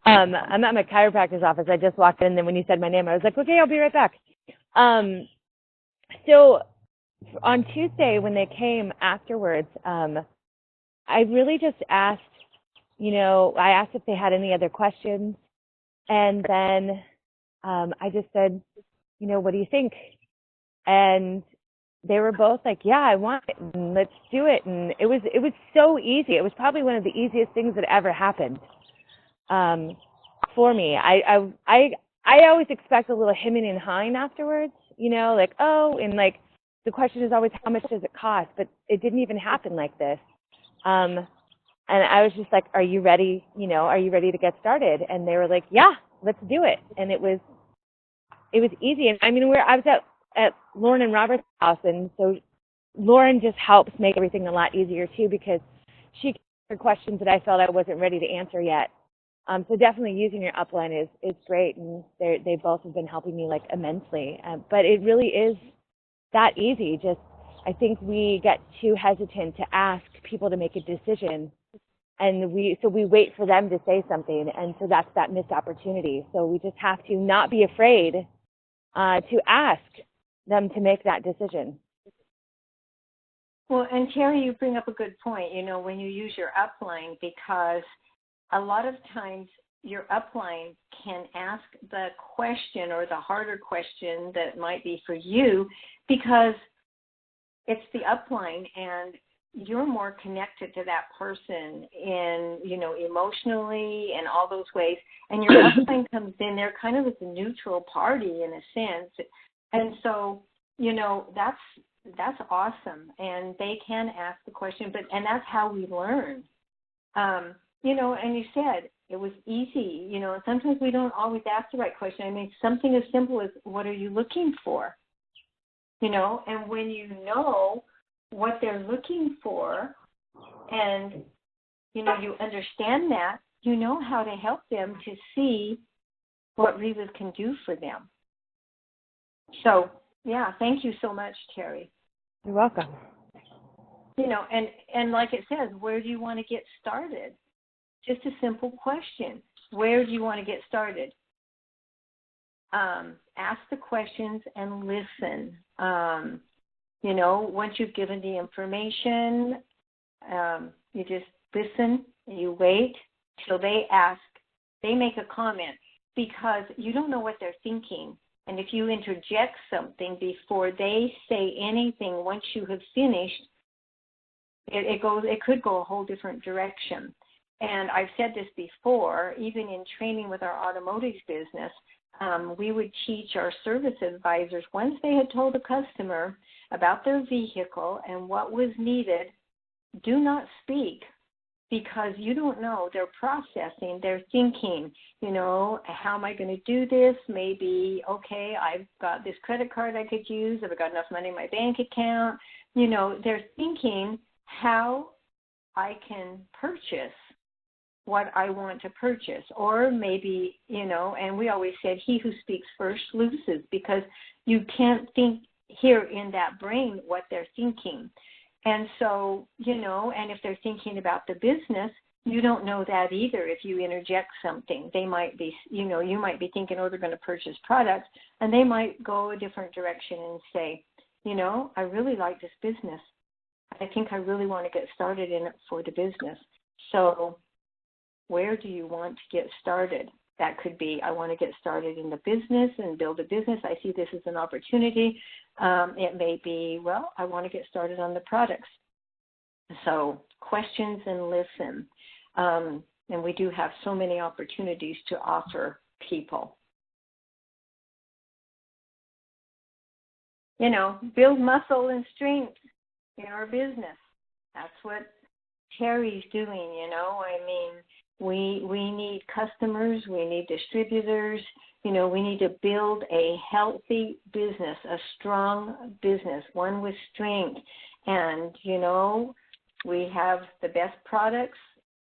I'm at my chiropractor's office. I just walked in, and then when you said my name, I was like, okay, I'll be right back. So on Tuesday when they came afterwards, I really just asked, I asked if they had any other questions, and then I just said, what do you think? And they were both like, yeah, I want it, and let's do it. And it was so easy. It was probably one of the easiest things that ever happened for me. I always expect a little hemming and hawing afterwards, like, oh, and like the question is always how much does it cost? But it didn't even happen like this. And I was just like, are you ready? Are you ready to get started? And they were like, yeah, let's do it. And it was easy. And I mean, I was at Lauren and Robert's house, and so Lauren just helps make everything a lot easier too, because she answered questions that I felt I wasn't ready to answer yet. So definitely using your upline is great, and they both have been helping me like immensely. But it really is that easy. Just I think we get too hesitant to ask people to make a decision, and we wait for them to say something, and so that's that missed opportunity. So we just have to not be afraid to ask them to make that decision. Well, and Terry, you bring up a good point, when you use your upline, because a lot of times your upline can ask the question or the harder question that might be for you, because it's the upline and you're more connected to that person in, emotionally and all those ways. And your upline comes in there kind of as a neutral party in a sense. And so that's awesome, and they can ask the question, and that's how we learn. And you said it was easy. Sometimes we don't always ask the right question. I mean, something as simple as, what are you looking for? And when you know what they're looking for, and you understand that, you know how to help them to see what Relive can do for them. So, yeah, thank you so much, Terry. You're welcome. And like it says, where do you want to get started? Just a simple question. Where do you want to get started? Ask the questions and listen. Once you've given the information, you just listen, you wait till they ask, they make a comment, because you don't know what they're thinking. And if you interject something before they say anything, once you have finished, it could go a whole different direction. And I've said this before, even in training with our automotive business, we would teach our service advisors, once they had told the customer about their vehicle and what was needed, do not speak, because you don't know. They're processing, they're thinking, how am I going to do this? Maybe, okay, I've got this credit card I could use. Have I got enough money in my bank account? They're thinking how I can purchase what I want to purchase. Or maybe, and we always said, he who speaks first loses, because you can't hear in that brain what they're thinking. And so, and if they're thinking about the business, you don't know that either if you interject something. They might be, you might be thinking, they're going to purchase products, and they might go a different direction and say, I really like this business. I think I really want to get started in it for the business. So where do you want to get started? That could be, I want to get started in the business and build a business. I see this as an opportunity. It may be, well, I want to get started on the products. So questions and listen. And we do have so many opportunities to offer people. Build muscle and strength in our business. That's what Terry's doing, I mean, we need customers, we need distributors, we need to build a healthy business, a strong business, one with strength. And, we have the best products,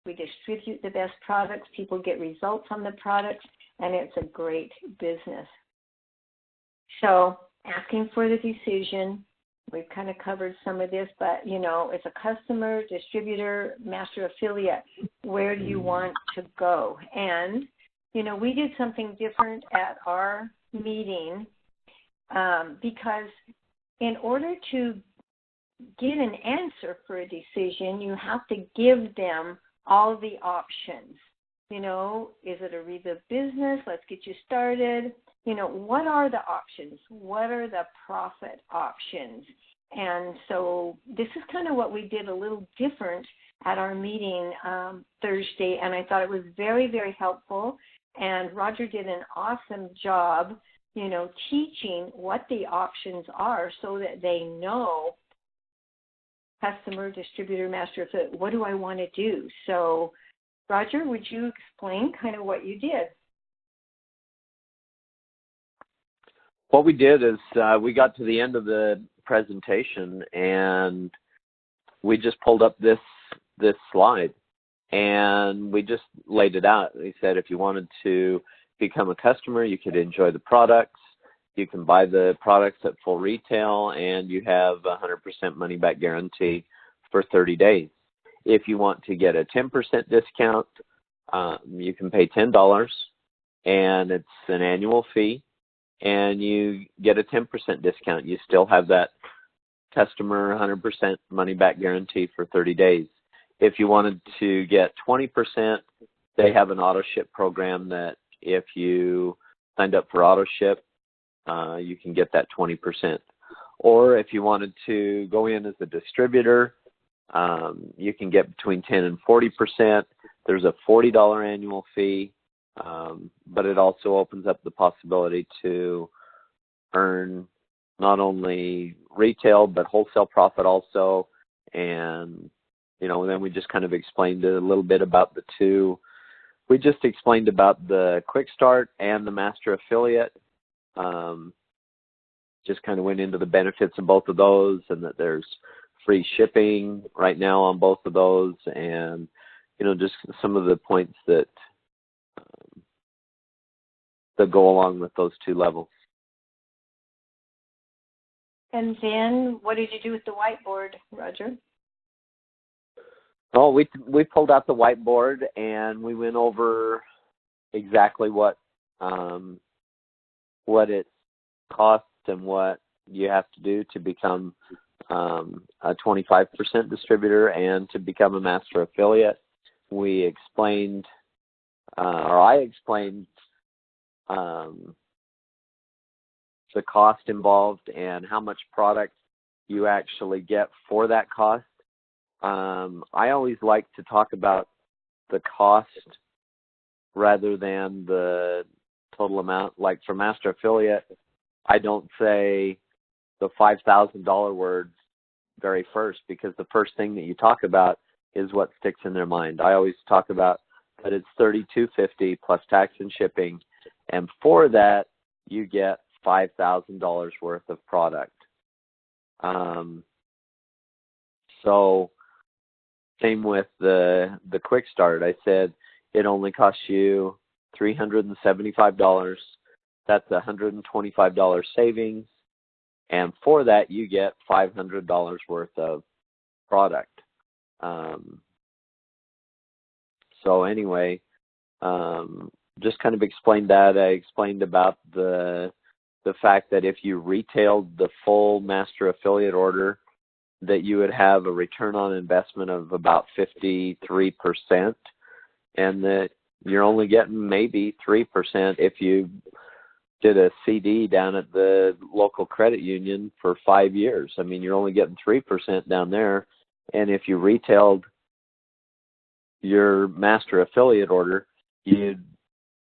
we distribute the best products, people get results on the products, and it's a great business. So asking for the decision, we've kind of covered some of this, but, it's a customer, distributor, master affiliate. Where do you want to go? And, we did something different at our meeting because in order to get an answer for a decision, you have to give them all the options. Is it a Relive business? Let's get you started. What are the options? What are the profit options? And so this is kind of what we did a little different at our meeting Thursday, and I thought it was very, very helpful. And Roger did an awesome job, teaching what the options are so that they know, customer, distributor, master affiliate, what do I want to do? So, Roger, would you explain kind of what you did? What we did is we got to the end of the presentation and we just pulled up this slide and we just laid it out. We said if you wanted to become a customer, you could enjoy the products, you can buy the products at full retail, and you have a 100% money back guarantee for 30 days. If you want to get a 10% discount, you can pay $10 and it's an annual fee, and you get a 10% discount. You still have that customer 100% money back guarantee for 30 days. If you wanted to get 20%, they have an auto ship program that if you signed up for auto ship, you can get that 20%. Or if you wanted to go in as a distributor, you can get between 10 and 40%. There's a $40 annual fee, but it also opens up the possibility to earn not only retail but wholesale profit also. And then we just kind of explained a little bit about the two. We just explained about the Quick Start and the Master Affiliate. Just kind of went into the benefits of both of those, and that there's free shipping right now on both of those, and just some of the points that go along with those two levels. And then what did you do with the whiteboard, Roger? Oh, we pulled out the whiteboard and we went over exactly what it costs and what you have to do to become a 25% distributor and to become a master affiliate. We explained, or I explained, the cost involved and how much product you actually get for that cost. I always like to talk about the cost rather than the total amount. Like for master affiliate, I don't say the $5,000 words very first, because the first thing that you talk about is what sticks in their mind. I always talk about that it's $3,250 plus tax and shipping, and for that you get $5,000 worth of product. So same with the Quick Start. I said it only costs you $375. That's $125 savings, and for that you get $500 worth of product. So anyway, just kind of explained that. I explained about the fact that if you retailed the full master affiliate order, that you would have a return on investment of about 53%, and that you're only getting maybe 3% if you did a CD down at the local credit union for 5 years. I mean, you're only getting 3% down there, and if you retailed your master affiliate order, you'd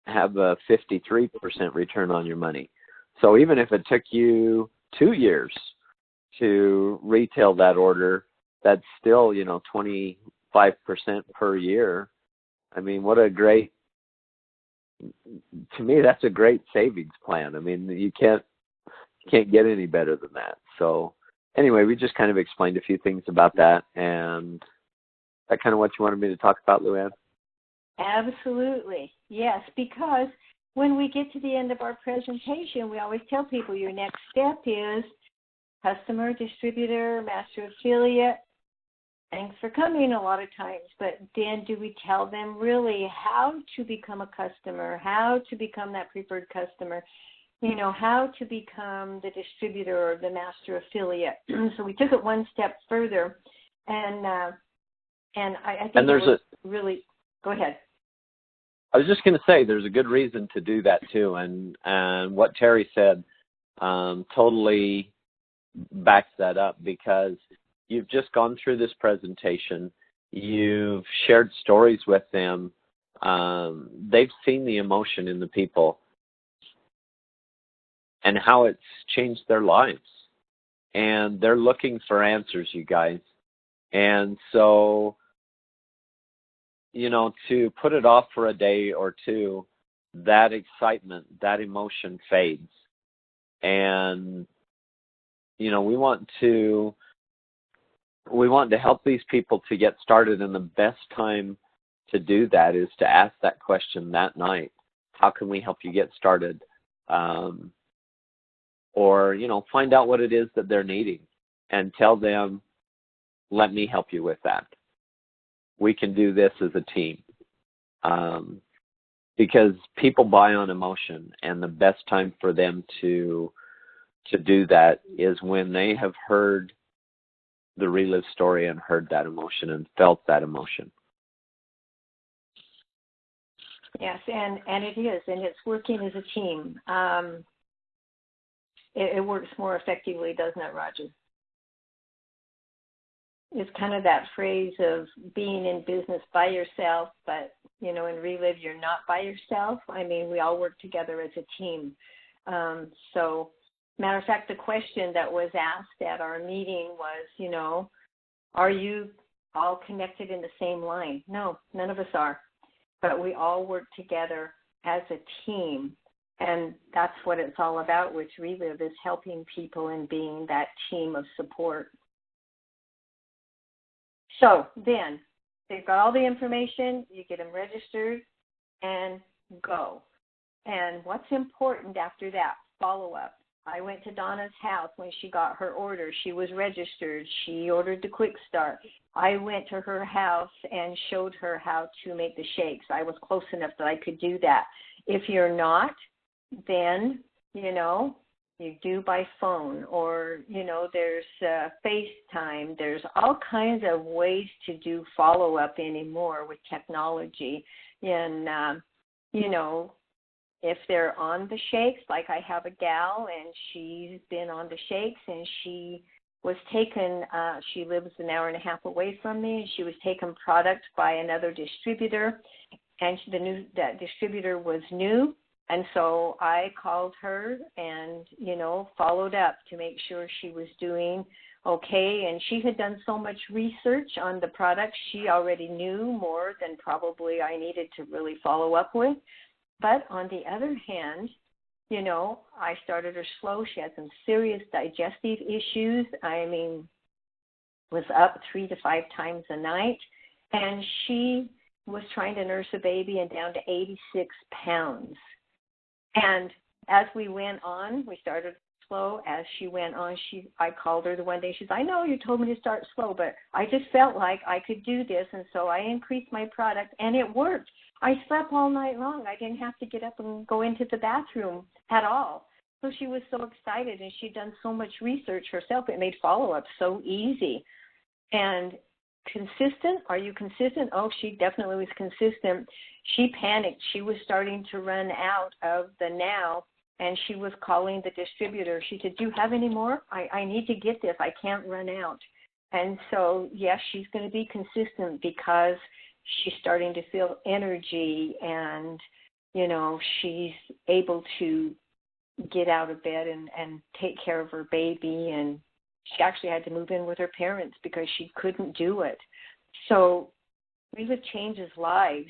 have a 53% return on your money. So even if it took you 2 years to retail that order, that's still, 25% per year. I mean, to me, that's a great savings plan. I mean, you can't get any better than that. So anyway, we just kind of explained a few things about that, and that kind of what you wanted me to talk about, Luann? Absolutely. Yes, because when we get to the end of our presentation, we always tell people your next step is customer, distributor, master affiliate. Thanks for coming a lot of times. But then do we tell them really how to become a customer, how to become that preferred customer, how to become the distributor or the master affiliate? So we took it one step further, and I think really, go ahead. I was just going to say there's a good reason to do that too, and what Terry said totally backs that up, because you've just gone through this presentation, you've shared stories with them, they've seen the emotion in the people and how it's changed their lives, and they're looking for answers, you guys. And so, to put it off for a day or two, that excitement, that emotion fades. And, we want to help these people to get started, and the best time to do that is to ask that question that night. How can we help you get started? Or, find out what it is that they're needing and tell them, let me help you with that. We can do this as a team. Because people buy on emotion, and the best time for them to do that is when they have heard the Relive story and heard that emotion and felt that emotion. Yes, and it is, and it's working as a team. It works more effectively, doesn't it, Roger? It's kind of that phrase of being in business by yourself, but, in Relive, you're not by yourself. I mean, we all work together as a team. So Matter of fact, the question that was asked at our meeting was, are you all connected in the same line? No, none of us are. But we all work together as a team. And that's what it's all about with Relive, is helping people and being that team of support. So then they've got all the information, you get them registered, and go. And what's important after that? Follow up. I went to Donna's house when she got her order. She was registered. She ordered the Quick Start. I went to her house and showed her how to make the shakes. I was close enough that I could do that. If you're not, then, you do by phone, or, there's FaceTime. There's all kinds of ways to do follow-up anymore with technology. And, if they're on the shakes, like I have a gal, and she's been on the shakes, and she was taken, she lives an hour and a half away from me, and she was taken product by another distributor, and that distributor was new. And so I called her and, followed up to make sure she was doing okay. And she had done so much research on the product, she already knew more than probably I needed to really follow up with. But on the other hand, I started her slow. She had some serious digestive issues. Was up 3 to 5 times a night. And she was trying to nurse a baby and down to 86 pounds. And as we went on, we started slow. As she went on, I called her the one day. She said, I know you told me to start slow, but I just felt like I could do this. And so I increased my product, and it worked. I slept all night long. I didn't have to get up and go into the bathroom at all. So she was so excited, and she'd done so much research herself. It made follow-up so easy. And consistent? Are you consistent? Oh, she definitely was consistent. She panicked. She was starting to run out of the now, and she was calling the distributor. She said, do you have any more? I need to get this. I can't run out. And so, yes, she's going to be consistent because she's starting to feel energy, and, she's able to get out of bed and take care of her baby. And she actually had to move in with her parents because she couldn't do it. So Relive changes lives.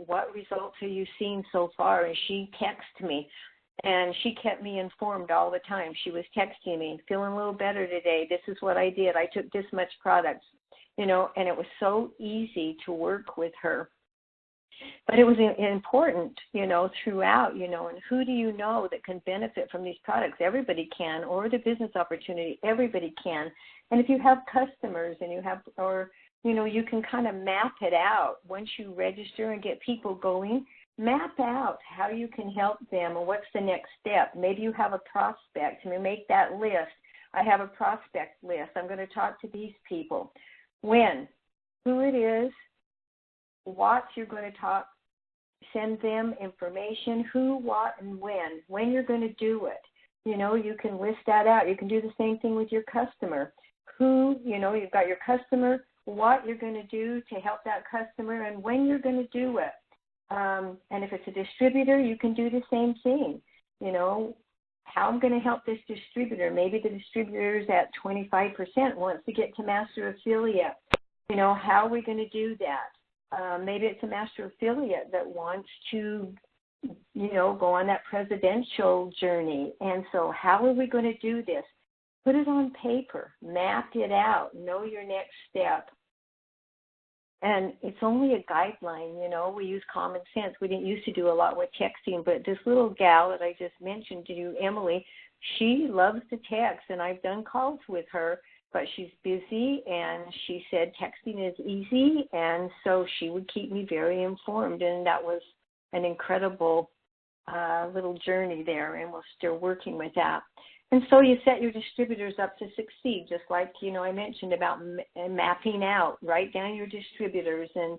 What results have you seen so far? And she texted me, and she kept me informed all the time. She was texting me, feeling a little better today. This is what I did. I took this much product, and it was so easy to work with her. But it was important, throughout, and who do you know that can benefit from these products? Everybody can, or the business opportunity, everybody can. And if you have customers and you can kind of map it out once you register and get people going, map out how you can help them and what's the next step. Maybe you have a prospect. Make that list. I have a prospect list. I'm going to talk to these people. When, who it is, what you're going to talk, send them information, who, what, and when you're going to do it. You can list that out. You can do the same thing with your customer. Who, you've got your customer, what you're going to do to help that customer, and when you're going to do it. And if it's a distributor, you can do the same thing. How I'm going to help this distributor. Maybe the distributor's at 25%, wants to get to master affiliate. How are we going to do that? Maybe it's a master affiliate that wants to, go on that presidential journey. And so how are we going to do this? Put it on paper, map it out, know your next step. And it's only a guideline, we use common sense. We didn't used to do a lot with texting, but this little gal that I just mentioned to you, Emily, she loves to text, and I've done calls with her, but she's busy, and she said texting is easy, and so she would keep me very informed, and that was an incredible little journey there, and we're still working with that. And so you set your distributors up to succeed, just like, I mentioned about mapping out, write down your distributors and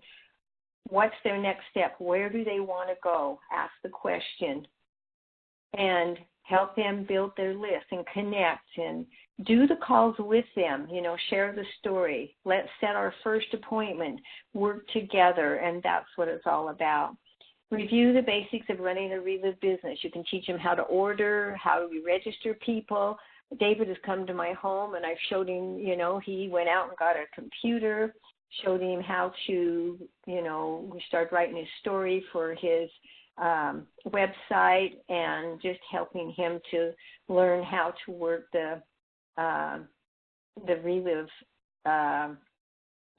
what's their next step, where do they want to go, ask the question, and help them build their list and connect and do the calls with them, share the story. Let's set our first appointment, work together, and that's what it's all about. review the basics of running a Relive business. You can teach them how to order, how to register people. David has come to my home, and I've showed him, he went out and got a computer, showed him how to, we started writing his story for his website, and just helping him to learn how to work the Relive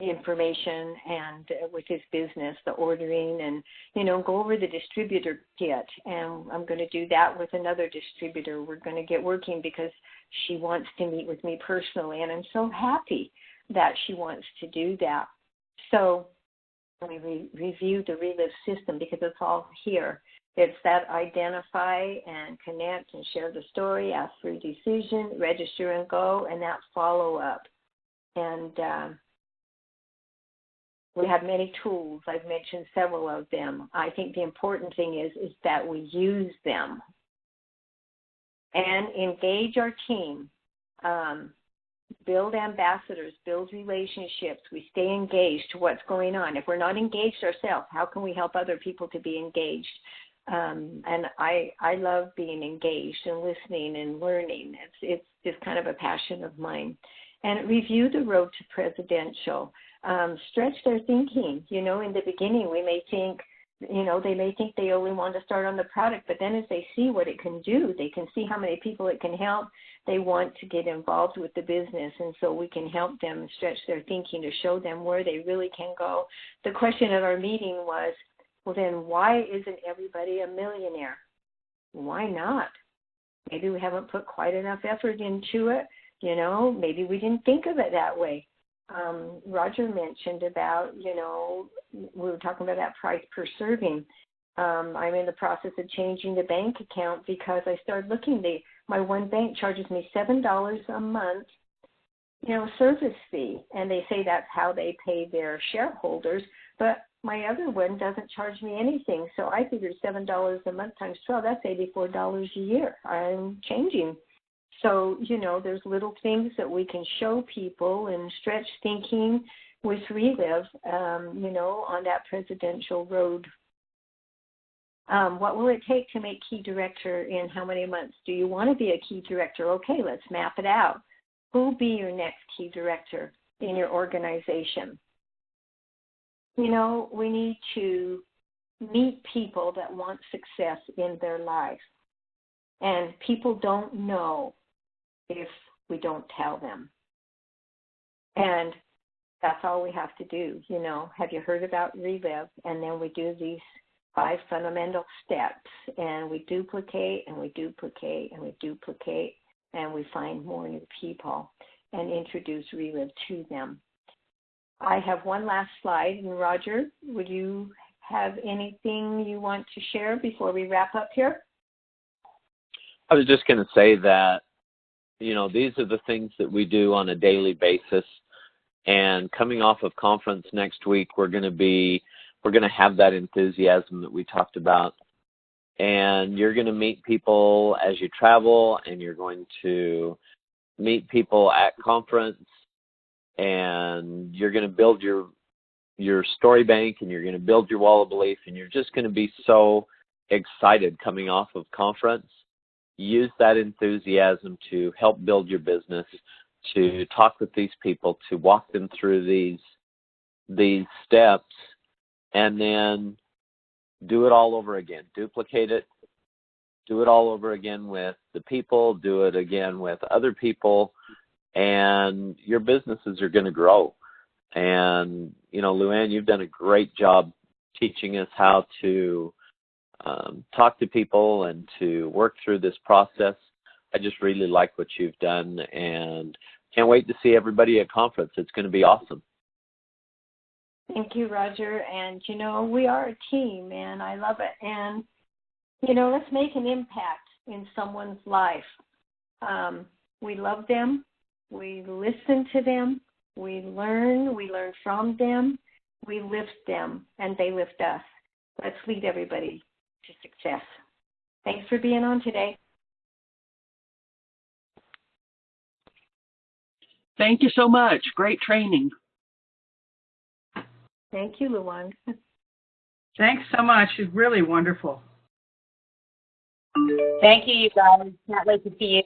information and with his business, the ordering, and, go over the distributor kit. And I'm going to do that with another distributor. We're going to get working because she wants to meet with me personally, and I'm so happy that she wants to do that. So we review the Relive system because it's all here. It's that identify and connect and share the story, ask for a decision, register and go, and that follow-up. And we have many tools. I've mentioned several of them. I think the important thing is that we use them and engage our team, build ambassadors, build relationships. We stay engaged to what's going on. If we're not engaged ourselves, how can we help other people to be engaged? And I love being engaged and listening and learning. It's just kind of a passion of mine. And review the road to presidential. Stretch their thinking. In the beginning, we may think, they may think they only want to start on the product, but then as they see what it can do, they can see how many people it can help, they want to get involved with the business. And so we can help them stretch their thinking to show them where they really can go. The question at our meeting was, well, then why isn't everybody a millionaire? Why not? Maybe we haven't put quite enough effort into it. Maybe we didn't think of it that way. Roger mentioned about, we were talking about that price per serving. I'm in the process of changing the bank account because I started looking. My one bank charges me $7 a month, service fee, and they say that's how they pay their shareholders. But my other one doesn't charge me anything, so I figured $7 a month times 12, that's $84 a year. I'm changing. So, there's little things that we can show people and stretch thinking with Relive, on that presidential road. What will it take to make key director in how many months? Do you want to be a key director? Okay, let's map it out. Who will be your next key director in your organization? We need to meet people that want success in their life. And people don't know if we don't tell them. And that's all we have to do. Have you heard about Relive? And then we do these 5 fundamental steps, and we duplicate and we duplicate and we duplicate, and we find more new people and introduce Relive to them. I have one last slide, and Roger, would you have anything you want to share before we wrap up here? I was just going to say that, these are the things that we do on a daily basis. And coming off of conference next week, we're going to have that enthusiasm that we talked about. And you're going to meet people as you travel, and you're going to meet people at conference, and you're going to build your story bank, and you're going to build your wall of belief, and you're just going to be so excited coming off of conference. Use that enthusiasm to help build your business, to talk with these people, to walk them through these steps, and then do it all over again. Duplicate it. Do it all over again with the people. Do it again with other people, and your businesses are going to grow. And, Luann, you've done a great job teaching us how to talk to people and to work through this process. I just really like what you've done, and can't wait to see everybody at conference. It's going to be awesome. Thank you, Roger. And, we are a team, and I love it. And, let's make an impact in someone's life. We love them. We listen to them. We learn from them. We lift them, and they lift us. Let's lead everybody to success. Thanks for being on today. Thank you so much. Great training. Thank you, Luan. Thanks so much. It's really wonderful. Thank you, you guys. Can't wait to see you